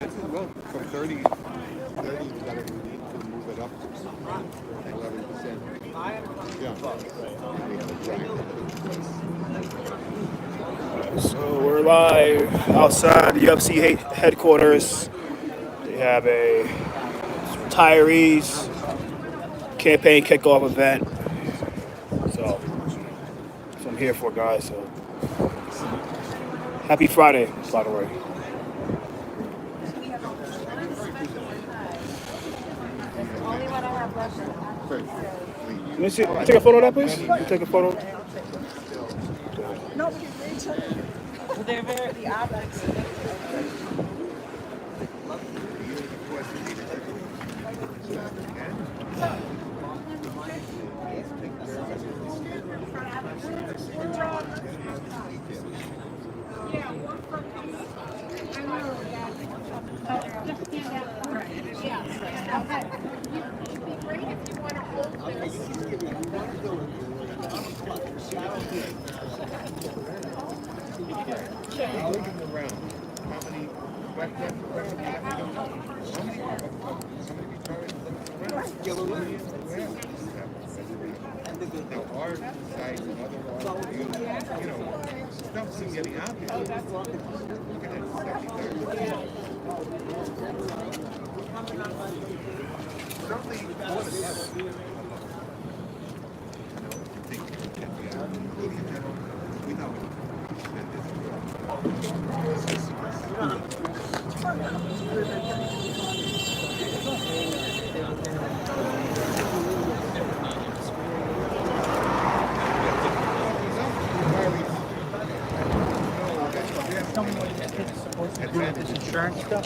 Well, from 30, we got to need to move it up to 11%. Yeah. So we're live outside the UFC headquarters. They have a Retirees Campaign kickoff event. So I'm here for, guys. So happy Friday, by the way. Can you take a photo of that, please? Can you take a photo? No, they're very the optics. Now, our site and other stuff's getting out there. Look at that, 73rd. This insurance stuff.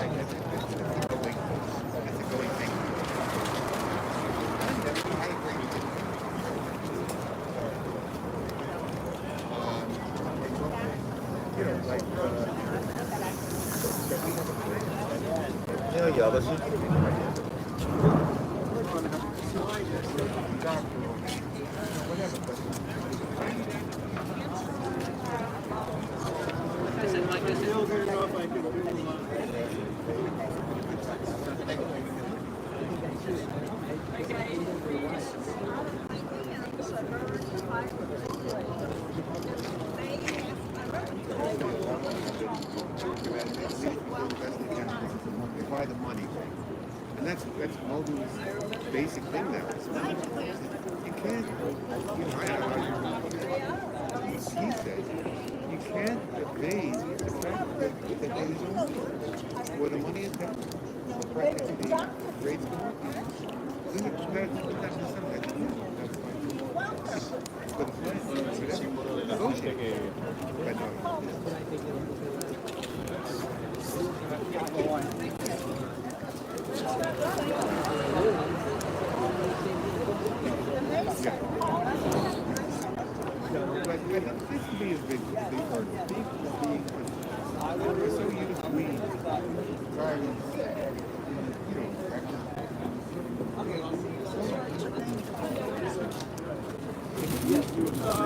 They buy the money. And that's Muldoon's basic thing now. You can't, he said, you can't evade the fact that the money is owned. Where the money is kept, practically rates the market. But this to me is big part of it. We're so used to being driving,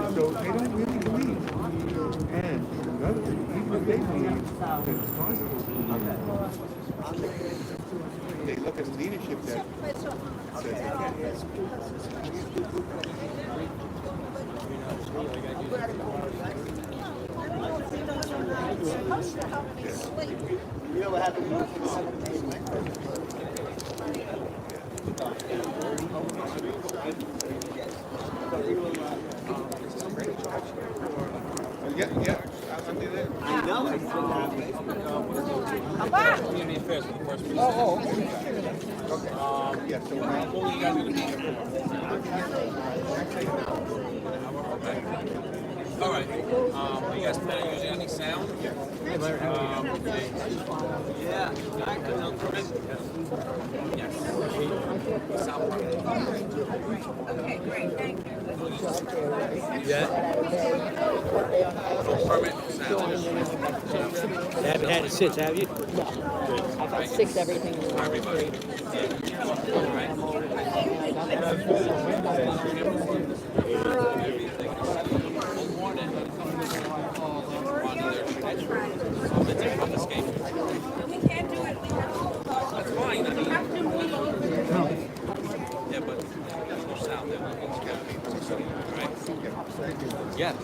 so they don't really believe. And another thing, even if they believe that it's possible, they look at leadership that says You know what happened? yeah, I'll do that. I know. Community affairs for the first week. Okay. Yeah, so All right. Are you guys planning on using any sound? Yeah. Yes. Sound. Okay, great, thank you. Yeah. Permit sound. You haven't had it since, have you? No. I've got 6 everything. Everybody. All right. We can't do it. Yeah.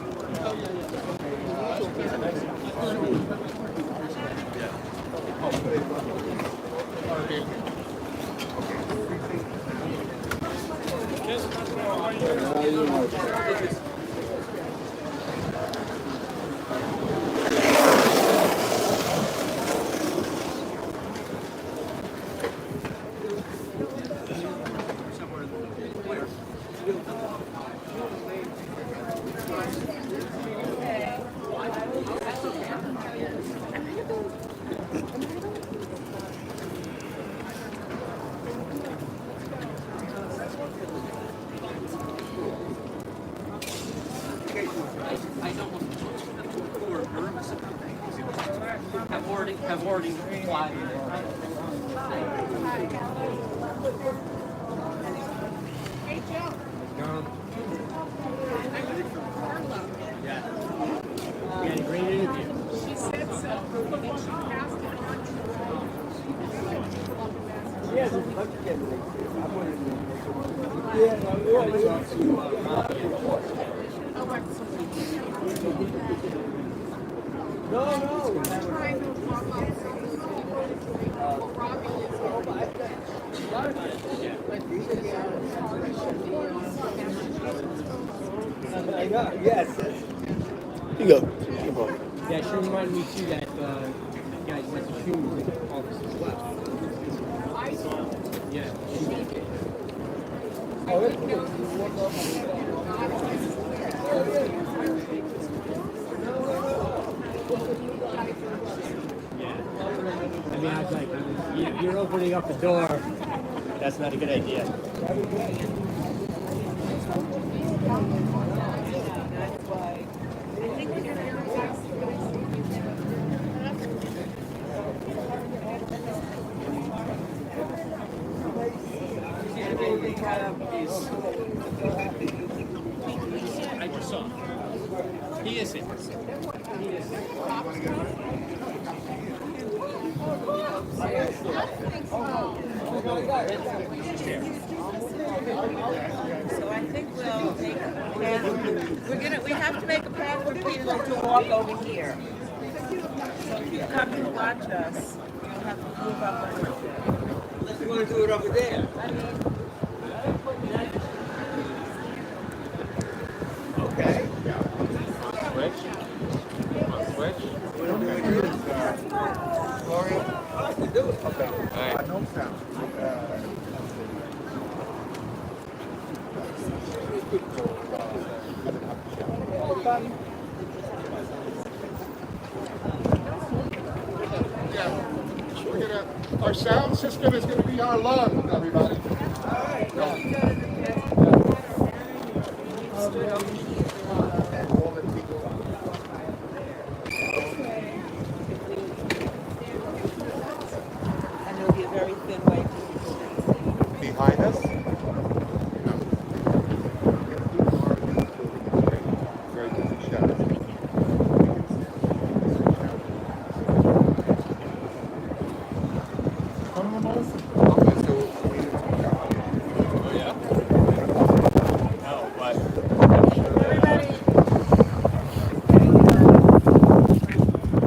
Have already applied. Yeah. You had a great interview. She said so. I think she passed it on to trying to walk up what Robbie Yes. Here you go. Yeah, she reminded me too that guys went to Schumer's office as well. Yeah. I mean, I was like, you're opening up the door. That's not a good idea. I just saw. He is it. So I think we'll make a path. We have to make a path for people to walk over here. So if you come to watch us, you'll have to move up a little bit. Unless you want to do it over there. I mean, Okay. Switch. Switch. Gloria? Do it. Okay. All right. No sound. Our sound system is going to be our lung, everybody. and there'll be a very thin way. Behind us? Very good shot.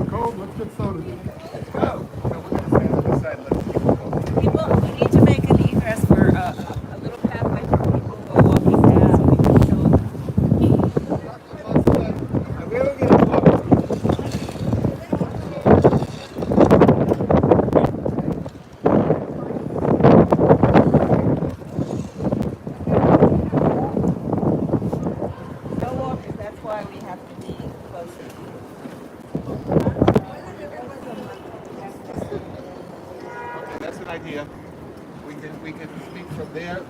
Cole, let's get started. People, we need to make an egress for a little pathway for people who are walking down. We can show them. No walkers, that's why we have to be closer. Okay, that's an idea. We can speak from there.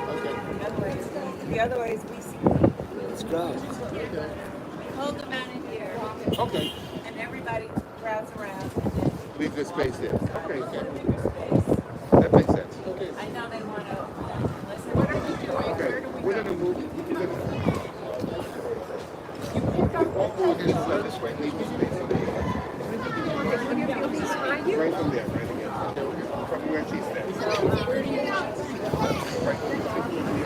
Okay. The other way is we see. Let's go. We hold them out in here, Okay. and everybody crowds around, and then Leave the space there. Okay, okay. leave your space. That makes sense. I know they want to listen. Okay, we're gonna move. Walk this way, leave the space. Right from there, right again. From where she's there. Right.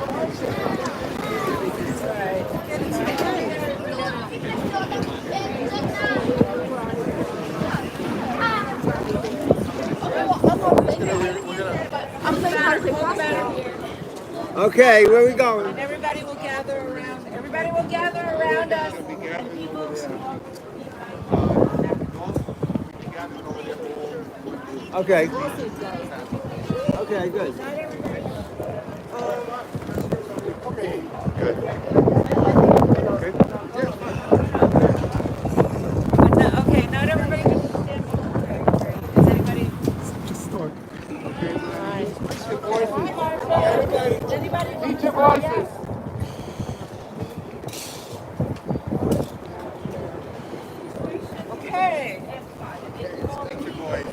Okay, where we going? And everybody will gather around. Everybody will gather around us. Be And gathering people over there. will Be gathering over there for all. Okay. Okay, good. Okay, good. Good. Okay, not everybody can stand. Is anybody? Anybody? Meet your voices. Okay. Speak your voice.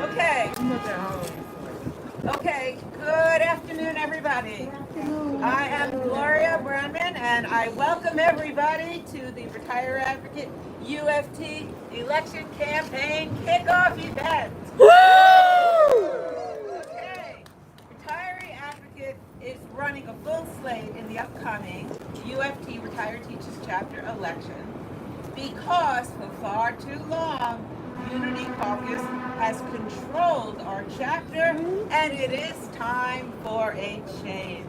Okay. Okay. Good afternoon, everybody. I am Gloria Brownman, and I welcome everybody to the Retiree Advocate UFT Election Campaign Kickoff event. Okay. Retiree Advocate is running a full slate in the upcoming UFT Retired Teachers Chapter election because for far too long, Unity Caucus has controlled our chapter, and it is time for a change.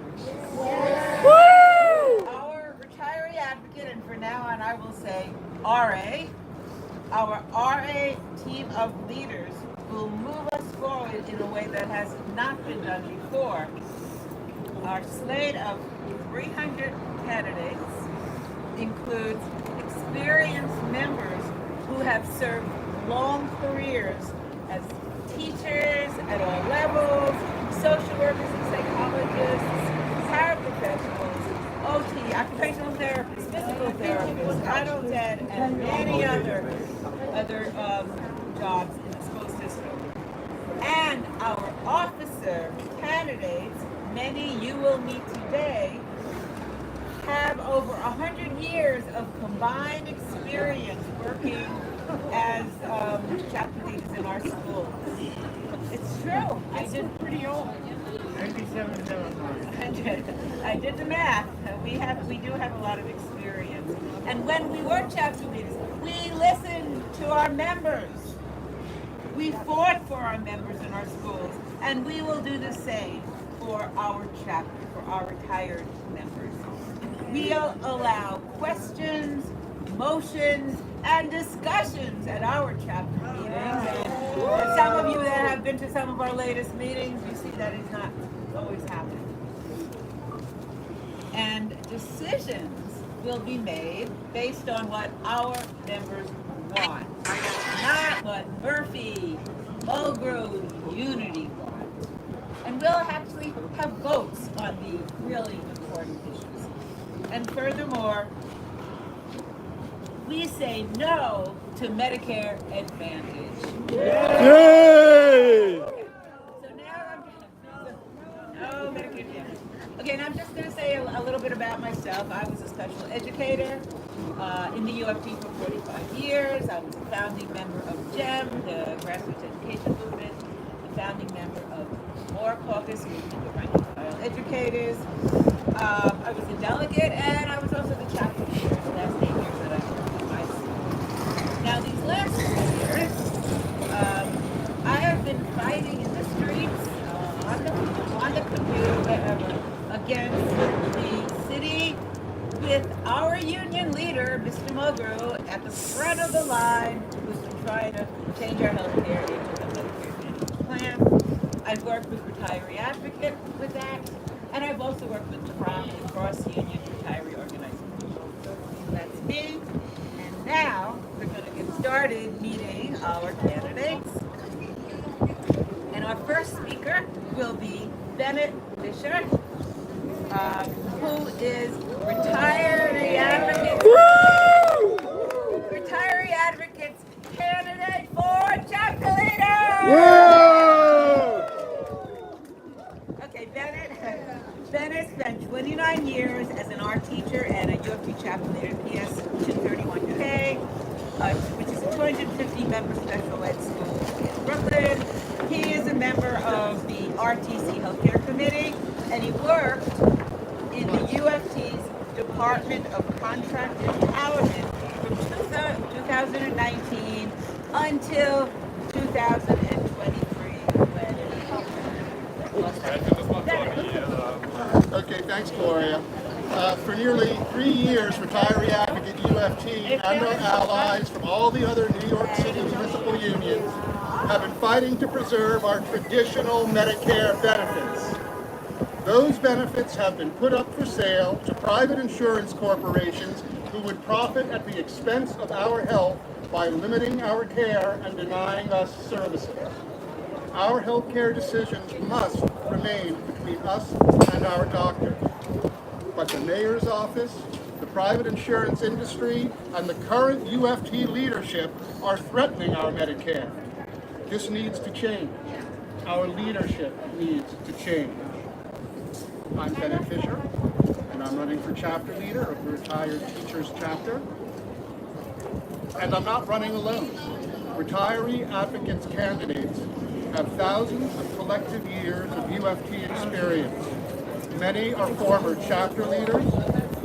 Our retiree advocate, and for now on I will say RA, our RA team of leaders will move us forward in a way that has not been done before. Our slate of 300 candidates includes experienced members who have served long careers as teachers at all levels, social workers and psychologists, paraprofessionals, OT, occupational therapists, physical therapists, adult ed, and many other jobs in the school system. And our officer candidates, many you will meet today, have over 100 years of combined experience working as chapter leaders in our schools. It's true. I did pretty old. 97. I did the math. We do have a lot of experience. And when we were chapter leaders, we listened to our members. We fought for our members in our schools, and we will do the same for our chapter, for our retired members. We'll allow questions, motions, and discussions at our chapter meetings. And for some of you that have been to some of our latest meetings, you see that it's not always happening. And decisions will be made based on what our members want, not what Murphy, Mulgrew, Unity want. And we'll actually have votes on the really important issues. And furthermore, we say no to Medicare Advantage. Yay! So now no Medicare Advantage. Okay, and I'm just going to say a little bit about myself. I was a special educator in the UFT for 45 years. I was a founding member of GEM, the Grassroots Education Movement, a founding member of MORE Caucus, Movement of Rank and File Educators. I was a delegate, and I was also the chapter leader the last 8 years that I worked in my school. Now, these last 3 years, I have been fighting in the streets, on the computer, whatever, against the city with our union leader, Mr. Mulgrew, at the front of the line, who's been trying to change our health care into a Medicare Advantage plan. I've worked with Retiree Advocate with that. And I've also worked with cross-union retiree organizations. That's me. And now we're going to get started meeting our candidates. And our first speaker will be Bennett Fisher, who is Retiree Advocate. Retiree Advocate's candidate for chapter leader. Okay, Bennett spent 29 years as an art teacher and a UFT chapter leader at PS 231K, which is a 250-member special ed school in Brooklyn. He is a member of the RTC Healthcare Committee, payment of contract empowerment from 2019 until 2023. Okay, thanks, Gloria. For nearly 3 years, Retiree Advocate UFT and our allies from all the other New York City municipal unions have been fighting to preserve our traditional Medicare benefits. Those benefits have been put up for sale to private insurance corporations who would profit at the expense of our health by limiting our care and denying us services. Our healthcare decisions must remain between us and our doctors. But the mayor's office, the private insurance industry, and the current UFT leadership are threatening our Medicare. This needs to change. Our leadership needs to change. I'm Bennett Fisher, and I'm running for chapter leader of the Retired Teachers Chapter. And I'm not running alone. Retiree Advocates candidates have thousands of collective years of UFT experience. Many are former chapter leaders,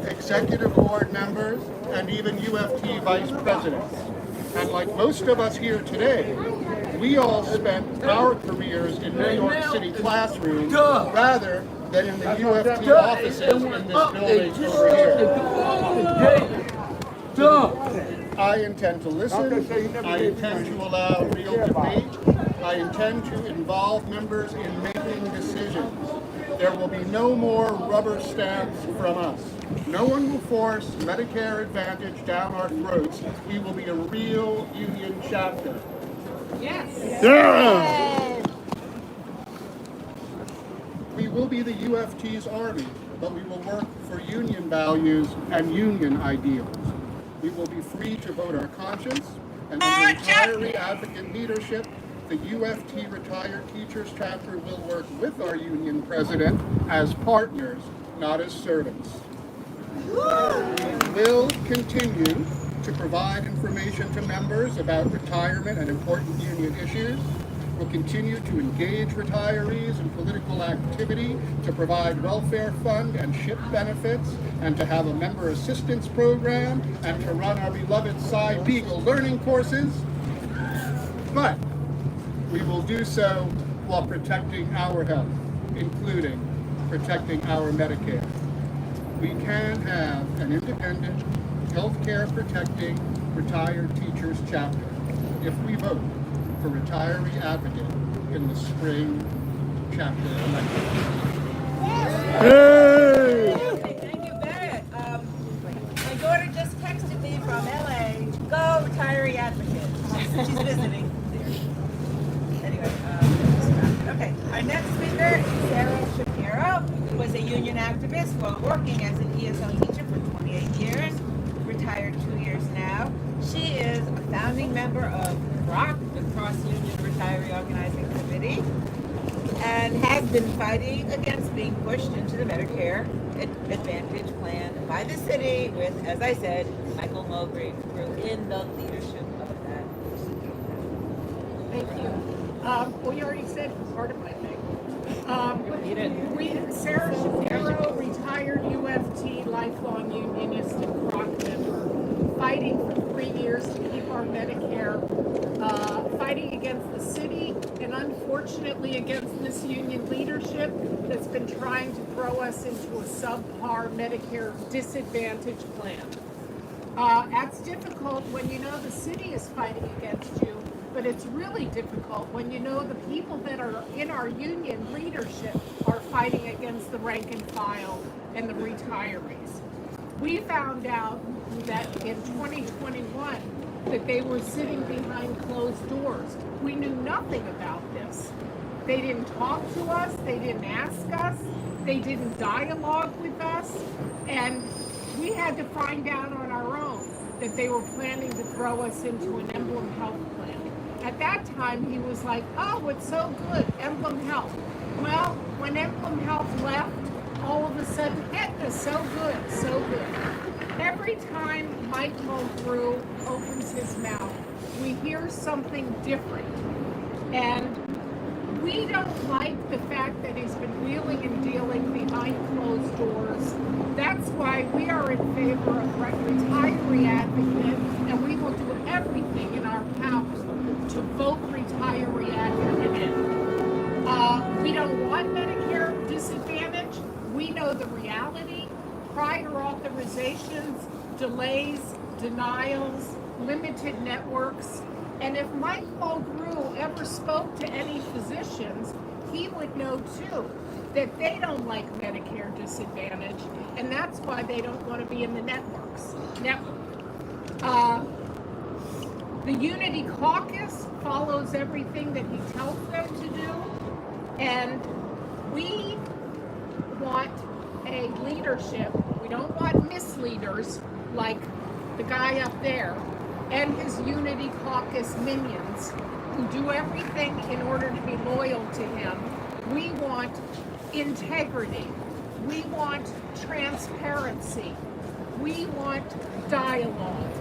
executive board members, and even UFT vice presidents. And like most of us here today, we all spent our careers in New York City classrooms rather than in the UFT offices in this building over here. I intend to listen, I intend to allow real debate, I intend to involve members in making decisions. There will be no more rubber stamps from us. No one will force Medicare Advantage down our throats. We will be a real union chapter. Yes. Yeah. We will be the UFT's army, but we will work for union values and union ideals. We will be free to vote our conscience, and under Retiree Advocate leadership, the UFT Retired Teachers Chapter will work with our union president as partners, not as servants. We will continue to provide information to members about retirement and important union issues. We'll continue to engage retirees in political activity, to provide welfare fund and SHIP benefits, and to have a member assistance program, and to run our beloved Cy Beagle learning courses. But we will do so while protecting our health, including protecting our Medicare. We can have an independent, healthcare protecting retired teachers chapter if we vote for Retiree Advocate in the spring chapter election. Hey, thank you, Barrett. My daughter just texted me from LA. Go Retiree Advocate. She's visiting there. Anyway, okay. Our next speaker is Sarah Shapiro, who was a union activist while working as an ESL teacher for 28 years, retired 2 years now. She is a founding member of ROC, the Cross Union Retiree Organizing Committee, and has been fighting against being pushed into the Medicare Advantage plan by the city with, as I said, Michael Mulgrave in the leadership of that. Thank you. Well, you already said part of my thing. Sarah Shapiro, retired UFT, lifelong unionist and ROC member, fighting for 3 years to keep our Medicare, fighting against the city, and unfortunately against this union leadership that's been trying to throw us into a subpar Medicare disadvantage plan. That's difficult when you know the city is fighting against you, but it's really difficult when you know the people that are in our union leadership are fighting against the rank and file and the retirees. We found out that in 2021 that they were sitting behind closed doors. We knew nothing about this. They didn't talk to us, they didn't ask us, they didn't dialogue with us, and we had to find out on our own that they were planning to throw us into an Emblem Health plan. At that time, he was like, oh, it's so good, Emblem Health. Well, when Emblem Health left, all of a sudden, Aetna's so good, so good. Every time Mike Mulgrew opens his mouth, we hear something different. And We don't like the fact that he's been wheeling and dealing behind closed doors. That's why we are in favor of retiree advocate, and we will do everything in our power to vote retiree advocate in. We don't want Medicare disadvantage. We know the reality. Prior authorizations, delays, denials, limited networks. And if Mike Mulgrew ever spoke to any physicians, he would know too that they don't like Medicare disadvantage, and that's why they don't want to be in the network. The Unity Caucus follows everything that he tells them to do, and we want a leadership. We don't want misleaders like the guy up there and his Unity Caucus minions who do everything in order to be loyal to him. We want integrity. We want transparency. We want dialogue.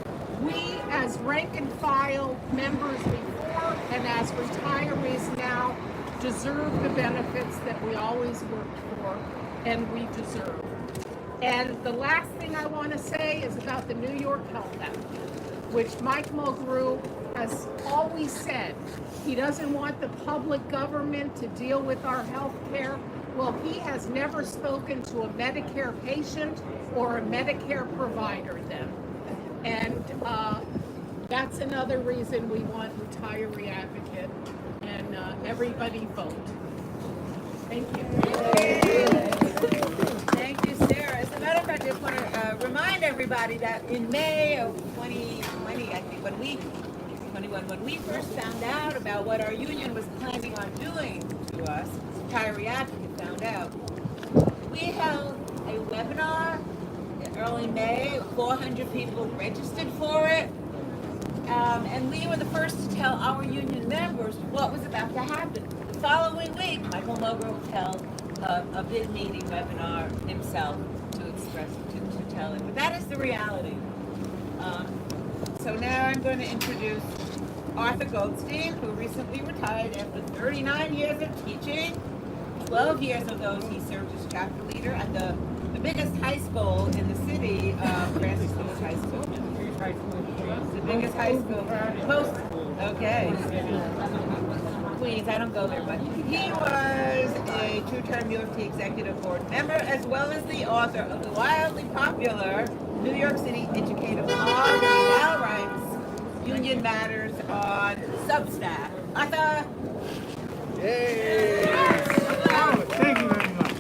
We, as rank and file members before and as retirees now, deserve the benefits that we always worked for and we deserve. And the last thing I want to say is about the New York Health Act, which Mike Mulgrew has always said he doesn't want the public government to deal with our health care. Well, he has never spoken to a Medicare patient or a Medicare provider then. And that's another reason we want retiree advocate, and everybody vote. Thank you. Thank you, Sarah. As a matter of fact, I just want to remind everybody that in May of 2020, I think, when we first found out about what our union was planning on doing to us, Retiree Advocate found out, we held a webinar in early May. 400 people registered for it. And we were the first to tell our union members what was about to happen. The following week, Michael Mulgrew held a big meeting webinar himself to express, to tell it. But that is the reality. So now I'm going to introduce Arthur Goldstein, who recently retired after 39 years of teaching. 12 years of those he served as chapter leader at the biggest high school in the city, Francis Lewis High School. The biggest high school. Okay. Queens, I don't go there much. He was a two-term UFT executive board member, as well as the author of the wildly popular New York City educator blog, that now writes Union Matters on Substack. Arthur! Yay! Thank you very much.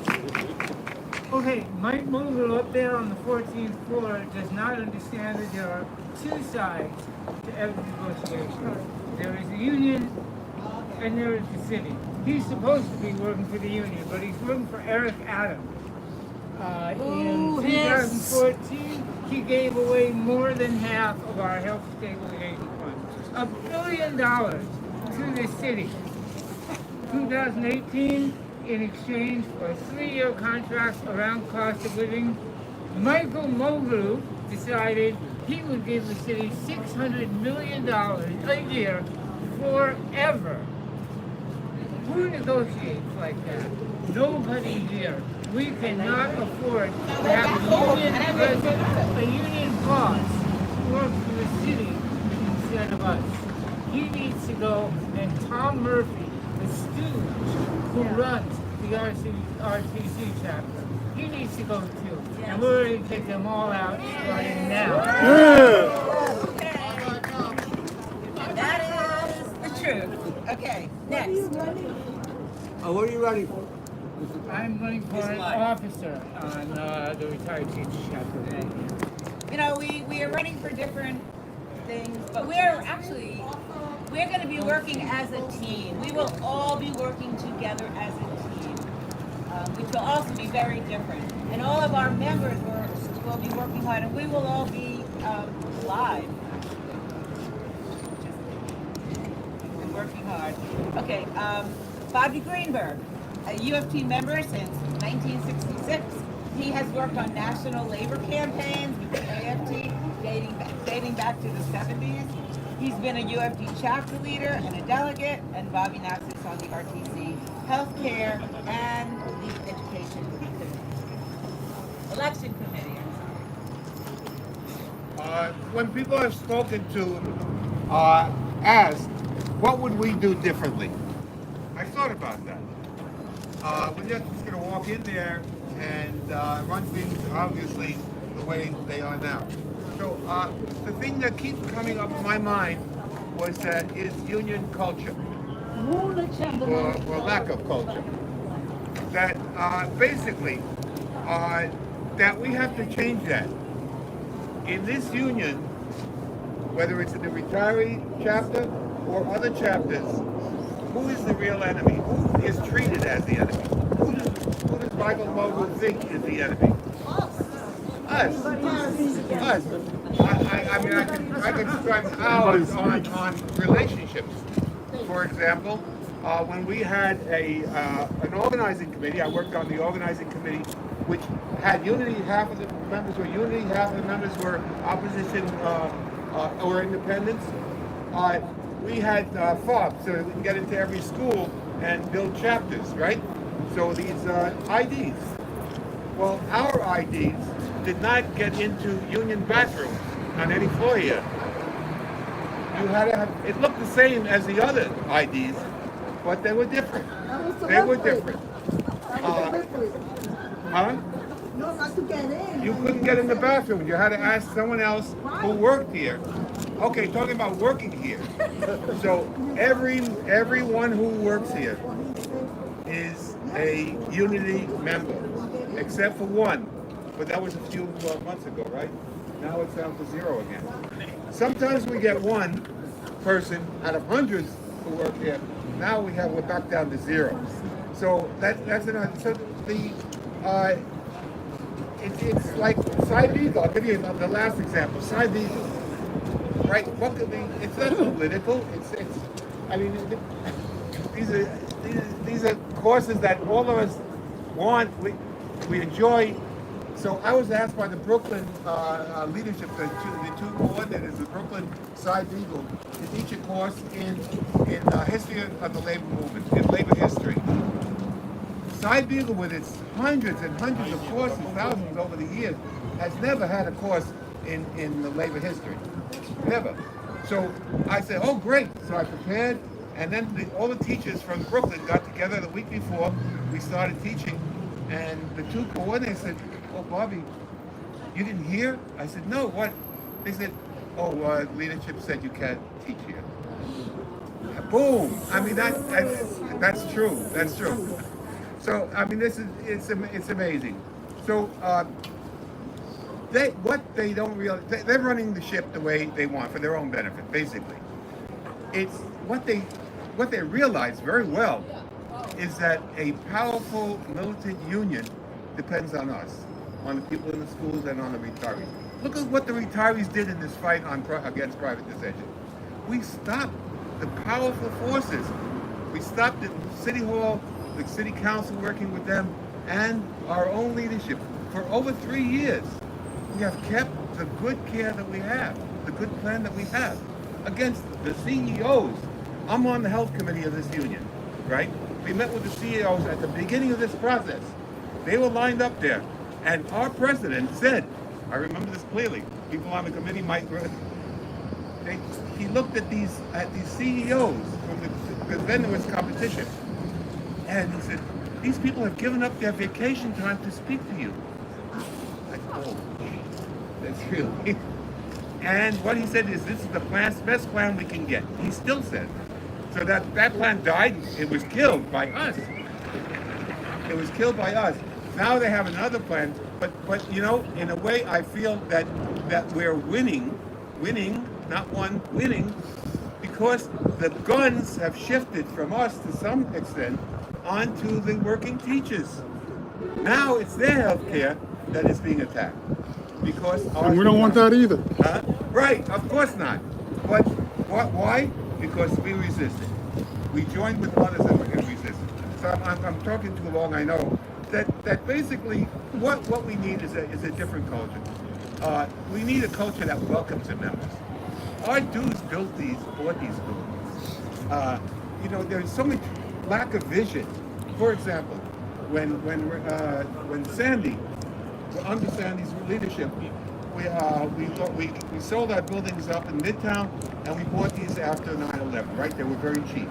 Okay, Mike Mulgrew up there on the 14th floor does not understand that there are two sides to every negotiation. There is the union and there is the city. He's supposed to be working for the union, but he's working for Eric Adams. In 2014, he gave away more than half of our health stabilization fund. $1 billion to the city. 2018, in exchange for a 3-year contract around cost of living, Michael Mulgrew decided he would give the city $600 million a year forever. Who negotiates like that? Nobody here. We cannot afford to have a union president, a union boss, work for the city instead of us. He needs to go, and Tom Murphy, the stooge who runs the RTC chapter, he needs to go too. And we're ready to take them all out starting now. That is the truth. Okay, next. What are you running for? I'm running for an officer on the retired teachers chapter. You know, we are running for different things, but we're going to be working as a team. We will all be working together as a team, which will also be very different. And all of our members will be working hard, and we will all be live and working hard. Okay, Bobby Greenberg, a UFT member since 1966. He has worked on national labor campaigns with the AFT dating back to the 70s. He's been a UFT chapter leader and a delegate, and Bobby now sits on the RTC healthcare, and the education committee. Election committee. When people have spoken to, asked, what would we do differently? I thought about that. We're just going to walk in there and run things, obviously, the way they are now. So the thing that keeps coming up in my mind was that is union culture, or lack of culture. That basically, that we have to change that. In this union, whether it's in the retiree chapter or other chapters, who is the real enemy? Who is treated as the enemy? Who does Michael Mogul think is the enemy? Us. I mean, I could spend hours on relationships. For example, when we had an organizing committee, I worked on the organizing committee, which had unity. Half of the members were unity, half of the members were opposition or independents. We had FOBs, so we can get into every school and build chapters, right? So these IDs. Well, our IDs did not get into union bathrooms on any floor here. You had to have, it looked the same as the other IDs, but they were different. They were different. Huh? No, not to get in. You couldn't get in the bathroom. You had to ask someone else who worked here. Okay, talking about working here. So everyone who works here is a unity member, except for one. But that was a few months ago, right? Now it's down to 0 again. Sometimes we get one person out of hundreds who work here. Now we're back down to 0. So that's another. So it's like side eagle. I'll give you the last example. Side eagle, right? What could be? It's not political. It's. I mean, these are courses that all of us want. We enjoy. So I was asked by the Brooklyn leadership, the two coordinators, the Brooklyn Side Eagle, to teach a course in history of the labor movement, in labor history. Side Eagle, with its hundreds and hundreds of courses, thousands over the years, has never had a course in the labor history. Never. So I said, oh, great. So I prepared, and then all the teachers from Brooklyn got together the week before we started teaching, and the two coordinators said, oh, Bobby, you didn't hear? I said, no, what? They said, oh, leadership said you can't teach here. Boom! I mean, that's true. That's true. So, I mean, it's amazing. So, they don't realize, they're running the ship the way they want for their own benefit, basically. It's what they realize very well is that a powerful militant union depends on us, on the people in the schools and on the retirees. Look at what the retirees did in this fight against privatization. We stopped the powerful forces. We stopped it in City Hall, the City Council working with them, and our own leadership. For over 3 years, we have kept the good care that we have, the good plan that we have, against the CEOs. I'm on the health committee of this union, right? We met with the CEOs at the beginning of this process. They were lined up there, and our president said, I remember this clearly, people on the committee might, he looked at these CEOs because then there was competition, and he said, these people have given up their vacation time to speak to you. Like, oh, that's really. And what he said is, this is the best plan we can get. He still said. So that plan died. It was killed by us. It was killed by us. Now they have another plan. But you know, in a way, I feel that we're winning, not one, winning, because the guns have shifted from us to some extent onto the working teachers. Now it's their health care that is being attacked. Because and we don't want that either. Right, of course not. But why? Because we resisted. We joined with others and resisted. So I'm talking too long, I know. That basically what we need is a different culture. We need a culture that welcomes the members. Our dudes bought these schools. You know, there's so much lack of vision For example, when Sandy, under Sandy's leadership, we sold our buildings up in Midtown, and we bought these after 9/11. Right? They were very cheap.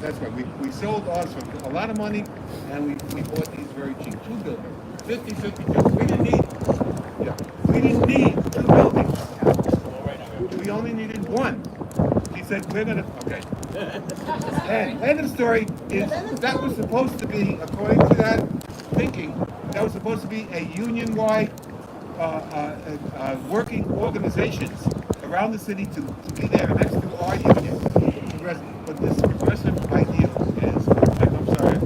That's right. We sold ours for a lot of money, and we bought these very cheap. 2 buildings, 50-52. We didn't need 2 buildings. We only needed 1. She said, we're gonna, okay. And end of the story is that was supposed to be, according to that thinking, that was supposed to be a union-wide working organizations around the city to be there next to our union. But this progressive idea is, I'm sorry.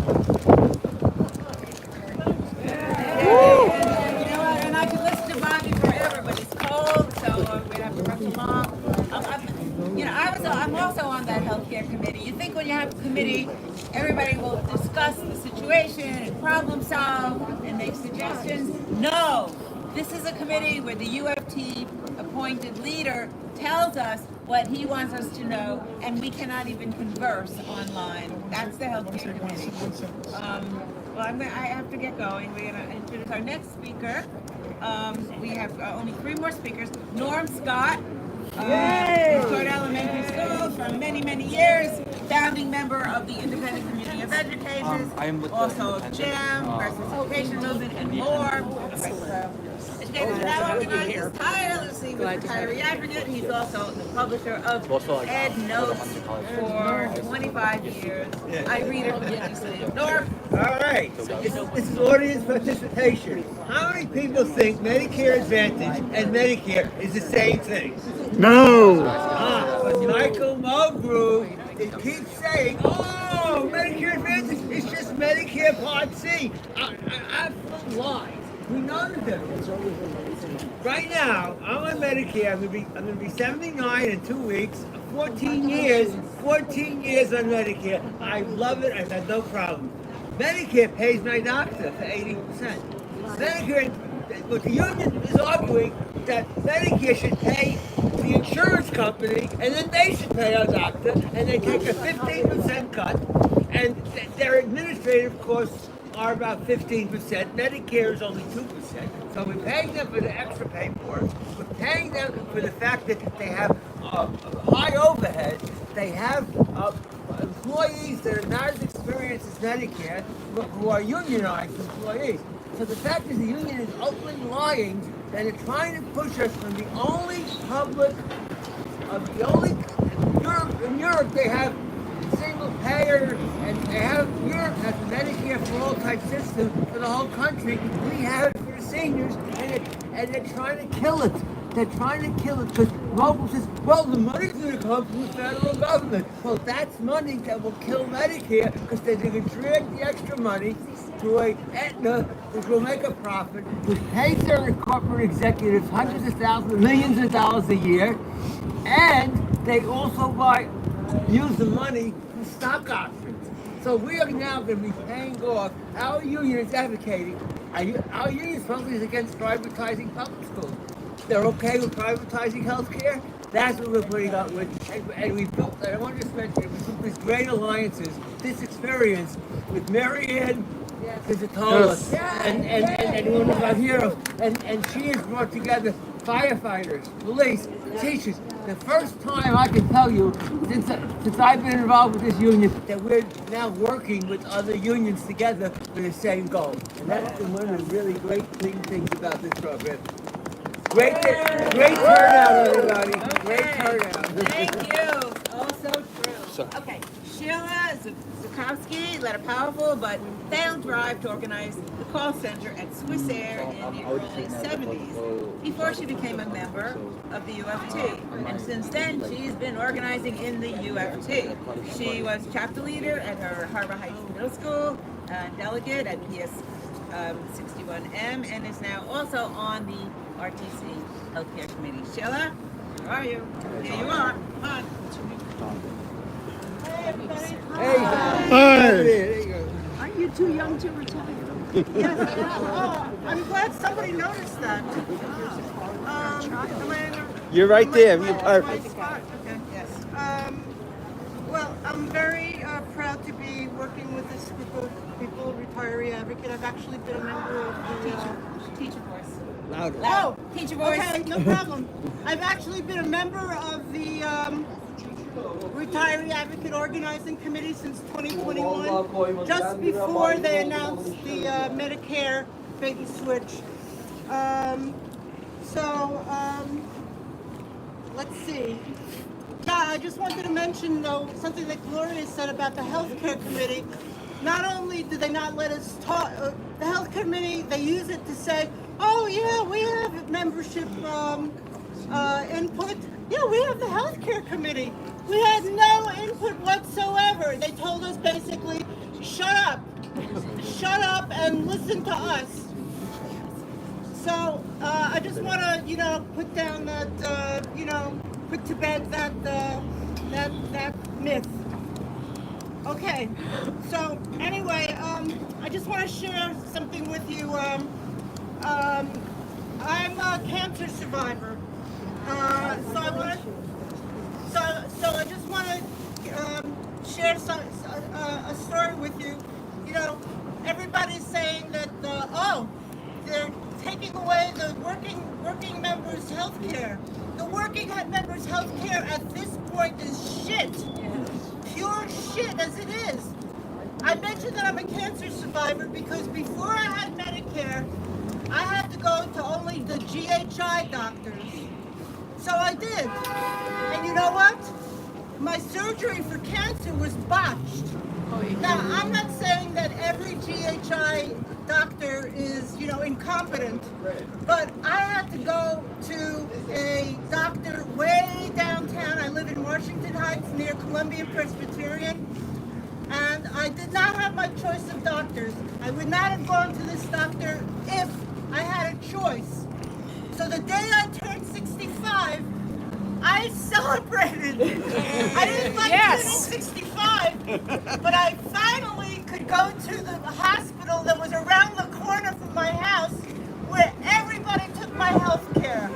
And I could listen to Bobby forever, but it's cold, so we have to rush along. I'm also on that healthcare committee. You think when you have a committee, everybody will discuss the situation and problem solve and make suggestions? No. This is a committee where the UFT appointed leader tells us what he wants us to know, and we cannot even converse online. That's the healthcare committee. Well, I have to get going. We're going to introduce our next speaker. We have only 3 more speakers. Norm Scott, Stewart Elementary School for many, many years, founding member of the Independent Community of Educators, also of GEM, Participation Movement, and more. Educators are now organized tirelessly with Retiree Advocate. He's also the publisher of Ed Notes for 25 years. I read it religiously. Norm? All right, this is audience participation. How many people think Medicare Advantage and Medicare is the same thing? No. But Michael Mulgrew, they keep saying, oh, Medicare Advantage is just Medicare Part C. I'm full of lies. We know the difference. Right now, I'm on Medicare. I'm gonna be 79 in 2 weeks. 14 years on Medicare. I love it. I've had no problem. Medicare pays my doctor for 80%. Medicare, but the union is arguing that Medicare should pay the insurance company, and then they should pay our doctor, and they take a 15% cut, and their administrative costs are about 15%. Medicare is only 2%. So we're paying them for the extra paperwork. We're paying them for the fact that they have high overhead. They have employees that are not as experienced as Medicare, who are unionized employees. So the fact is the union is openly lying, and they're trying to push us from the only public, in Europe they have single payer, and Europe has a Medicare for all type system for the whole country. We have it for the seniors, and they're trying to kill it. They're trying to kill it because Mogul says, well, the money's going to come from the federal government. Well, that's money that will kill Medicare because they're going to drag the extra money to a Aetna, which will make a profit, which pays their corporate executives hundreds of thousands, millions of dollars a year, and they also use the money for stock options. So we are now going to be paying off. Our union is advocating. Our union is focused against privatizing public schools. They're okay with privatizing healthcare. That's what we're putting up with. And we built, I want to just mention, we built these great alliances, this experience with Mary Ann Pizzatola and one of our heroes. And she has brought together firefighters, police, teachers. The first time I can tell you, since I've been involved with this union, that we're now working with other unions together for the same goal. And that's been one of the really great things about this program. Great turnout, everybody. Okay. Great turnout. Thank you. Also true. Okay. Sheila Zukowski led a powerful but failed drive to organize the call center at Swissair in the early 70s before she became a member of the UFT. And since then, she's been organizing in the UFT. She was chapter leader at her Harbor Heights Middle School, delegate at PS 61M, and is now also on the RTC Healthcare Committee. Sheila, where are you? Here you are. Come on. Hey, everybody. Hey. Aren't you too young to retire? Yes, I am. Oh, I'm glad somebody noticed that. You're right there. You're perfect. Okay, yes. Well, I'm very proud to be working with this group of people, Retiree Advocate. I've actually been a member of the Teacher voice. Louder. Oh, Teacher voice. okay, no problem. I've actually been a member of the Retiree Advocate Organizing Committee since 2021, just before they announced the Medicare baby switch. Let's see. Yeah, I just wanted to mention, though, something that Gloria said about the healthcare committee. Not only do they not let us talk, the health committee, they use it to say, oh yeah, we have membership input. Yeah, we have the healthcare committee. We had no input whatsoever. They told us basically, shut up and listen to us. So I just want to, put down that, put to bed that myth. Okay, so anyway, I just want to share something with you. I'm a cancer survivor, so I just want to share a story with you. Everybody's saying that they're taking away the working members' health care. The working members' health care at this point is shit. Pure shit as it is. I mentioned that I'm a cancer survivor because before I had Medicare, I had to go to only the GHI doctors. So I did. And you know what? My surgery for cancer was botched. Now, I'm not saying that every GHI doctor is, incompetent, but I had to go to a doctor way downtown. I live in Washington Heights near Columbian Presbyterian, and I did not have my choice of doctors. I would not have gone to this doctor if I had a choice. So the day I turned 65, I celebrated. I didn't like turning 65, but I finally could go to the hospital that was around the corner from my house where everybody took my health care.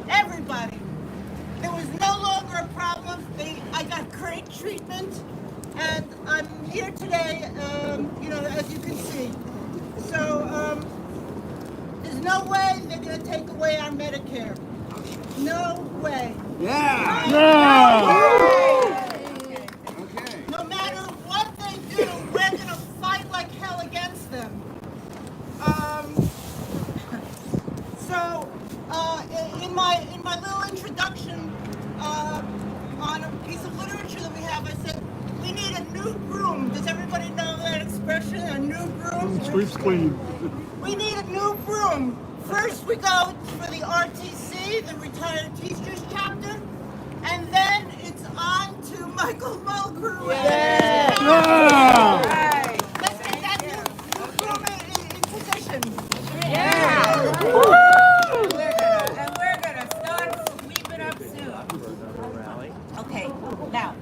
Everybody. There was no longer a problem. I got great treatment, and I'm here today, as you can see. So there's no way they're going to take away our Medicare. No way. Yeah. Okay. No matter what they do, we're gonna fight like hell against them. In my little introduction on a piece of literature that we have, I said we need a new broom. Does everybody know that expression? A new broom. Sweeps clean. We need a new broom. First, we go for the RTC, the Retired Teachers Chapter, and then it's on to Michael Mulgrew. Yeah. Right. Let's get that new broom in position. Yeah. We're gonna start sweeping up soon. Okay, now,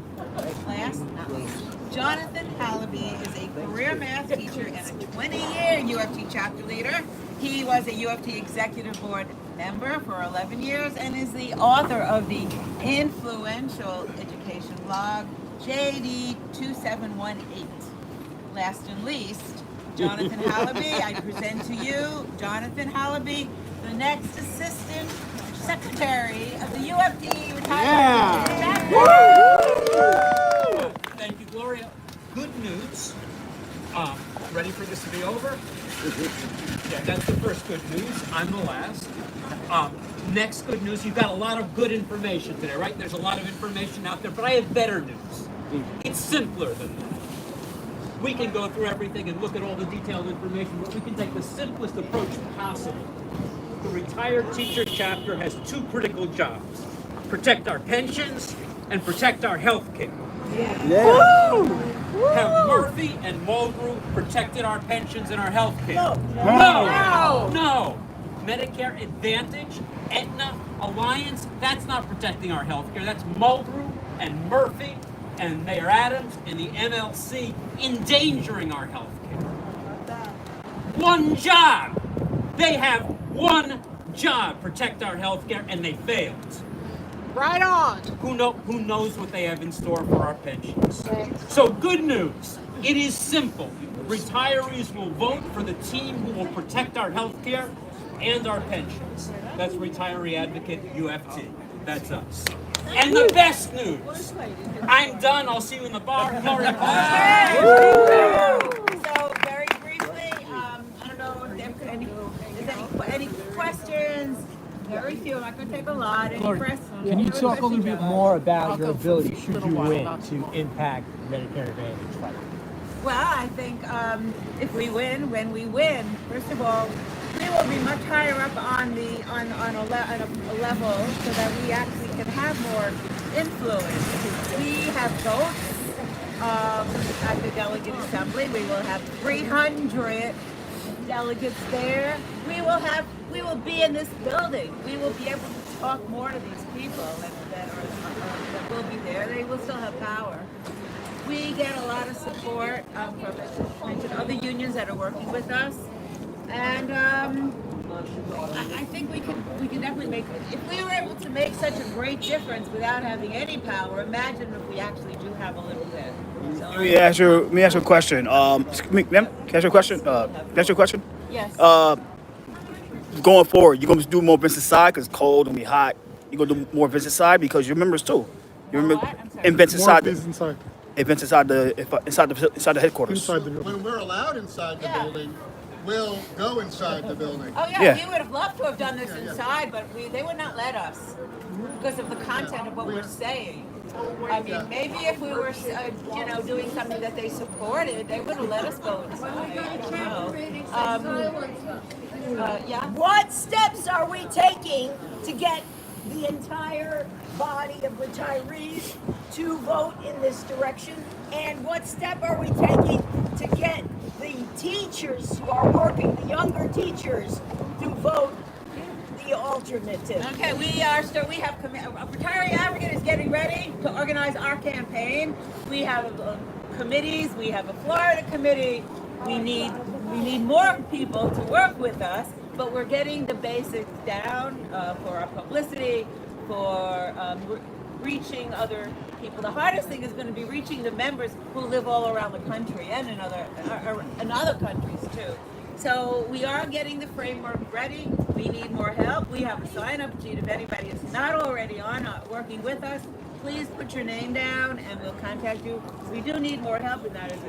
last but not least, Jonathan Hallaby is a career math teacher and a 20-year UFT chapter leader. He was a UFT executive board member for 11 years and is the author of the influential education blog JD 2718. Last and least, Jonathan Hallaby. I present to you Jonathan Hallaby, the next assistant secretary of the UFT Retirees Campaign. Thank you, Gloria. Good news. Ready for this to be over? Yeah, that's the first good news. I'm the last. Next good news, you've got a lot of good information today, right? There's a lot of information out there, but I have better news. It's simpler than that. We can go through everything and look at all the detailed information, but we can take the simplest approach possible. The Retired Teacher Chapter has two critical jobs: protect our pensions and protect our health care. Have Murphy and Mulgrew protected our pensions and our health care? No. Medicare Advantage, Aetna, Alliance, that's not protecting our health care. That's Mulgrew and Murphy and Mayor Adams and the MLC endangering our health care. One job. They have one job, protect our health care, and they failed. Right on. Who knows what they have in store for our pensions. So good news. It is simple. Retirees will vote for the team who will protect our health care and our pensions. That's Retiree Advocate UFT. That's us. And the best news. I'm done. I'll see you in the bar. Glory. So very briefly, I don't know if there are any questions. Very few. I'm not going to take a lot. Any questions? Can you talk a little bit more about your ability, should you win, to impact Medicare Advantage fight? Well, I think if we win, when we win, first of all, we will be much higher up on a level so that we actually can have more influence. We have votes at the delegate assembly. We will have 300 delegates there. We will be in this building. We will be able to talk more to these people that will be there. They will still have power. We get a lot of support from other unions that are working with us, and I think we can definitely make. If we were able to make such a great difference without having any power, imagine if we actually do have a little bit. So Let me ask you a question. Ma'am, can I ask you a question? Can I ask you a question? Yes. Going forward, you're going to do more events inside because it's cold and be hot. You're going to do more events inside because you're members too. You remember events inside. Events inside the headquarters. When we're allowed inside the building, we'll go inside the building. Oh yeah, we would have loved to have done this inside, but they would not let us because of the content of what we're saying. I mean, maybe if we were, doing something that they supported, they would have let us go inside. I don't know. Yeah. What steps are we taking to get the entire body of retirees to vote in this direction? And what step are we taking to get the teachers who are working, the younger teachers, to vote the alternative? Okay, we have Retiree Advocate is getting ready to organize our campaign. We have committees. We have a Florida committee. We need more people to work with us, but we're getting the basics down for our publicity, for reaching other people. The hardest thing is going to be reaching the members who live all around the country and in other countries too. So we are getting the framework ready. We need more help. We have a sign-up sheet. If anybody is not already working with us, please put your name down and we'll contact you. We do need more help, and that is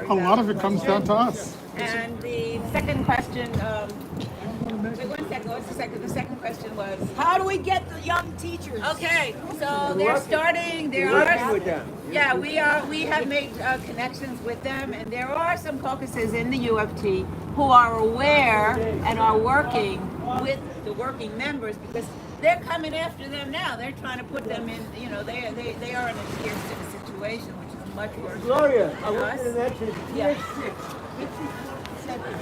a lot of it comes down to us. And the second question, wait 1 second, what's the second? The second question was, how do we get the young teachers? Okay, so they're starting, we have made connections with them, and there are some caucuses in the UFT who are aware and are working with the working members because they're coming after them now. They're trying to put them in, they are in a tier 6 situation, which is much worse. Gloria, I than want us. to mention Yeah. tier 6.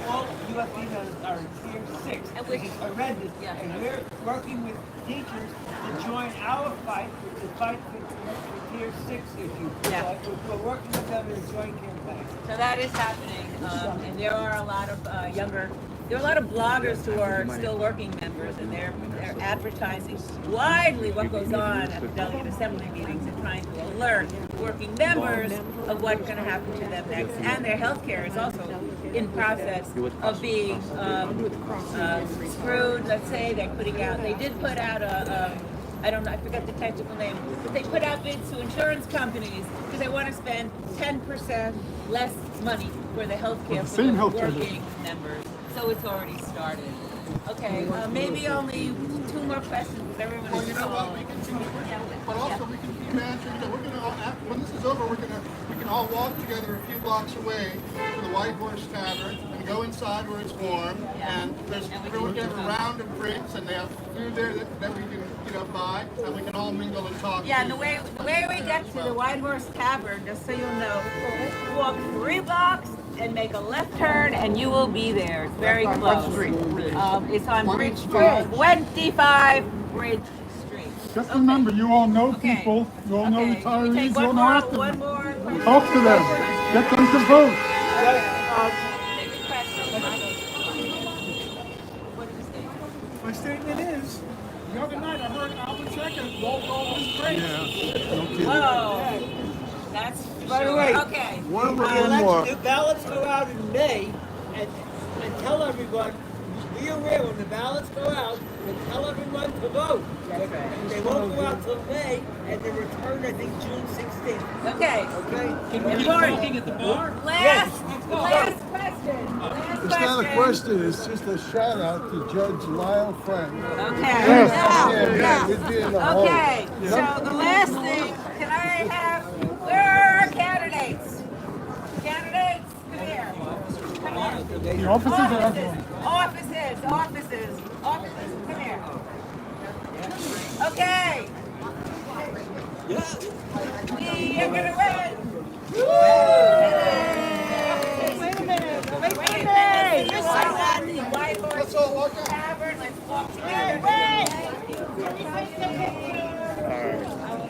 All UFT members are in tier 6. And which, I read this, and we're working with teachers to join our fight, to fight for tier 6 issue. Yeah. So we're working with them in a joint campaign. So that is happening, and there are a lot of there are a lot of bloggers who are still working members, and they're advertising widely what goes on at the delegate assembly meetings and trying to alert working members of what's going to happen to them next. And their health care is also in process of being screwed. Let's say they did put out I forgot the technical name, but they put out bids to insurance companies because they want to spend 10% less money for the health care for the working members. So it's already started. Okay, maybe only 2 more questions because everyone is You know what? We can keep answering. When this is over, we can all walk together a few blocks away to the White Horse Tavern and go inside where it's warm. And there's a round of drinks, and they have food there that we can buy, and we can all mingle and talk. Yeah, and the way we get to the White Horse Tavern, just so you'll know, walk 3 blocks and make a left turn, and you will be there. It's very close. It's on Bridge Street, 25 Bridge Street. Just remember, you all know people, you all know retirees, you all know active. One more. Talk to them. Get them to vote. My statement is, the other night I heard Albert second. Roll call was great. Whoa. That's By the way, okay. the ballots go out in May, and tell everyone, be aware when the ballots go out, and tell everyone to vote. They won't go out till May, and they return, I think, June 16th. Okay. Okay? Can we get drinking at the bar? Last question. Last It's not a question. question, it's just a shout out to Judge Lyle Frank. Okay. Yeah, we're being a hole. Okay. So the last thing, can I have, where are our candidates? Candidates, come here. Come here. The officers are everyone. Offices, come here. Okay. We are gonna win. Wait a minute. That's all. Tavern. Let's walk together.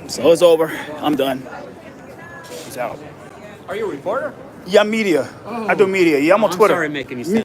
So it's over. I'm done. Peace out. Are you a reporter? Yeah, I'm media. I do media. Yeah, I'm on I'm Twitter. sorry making you stand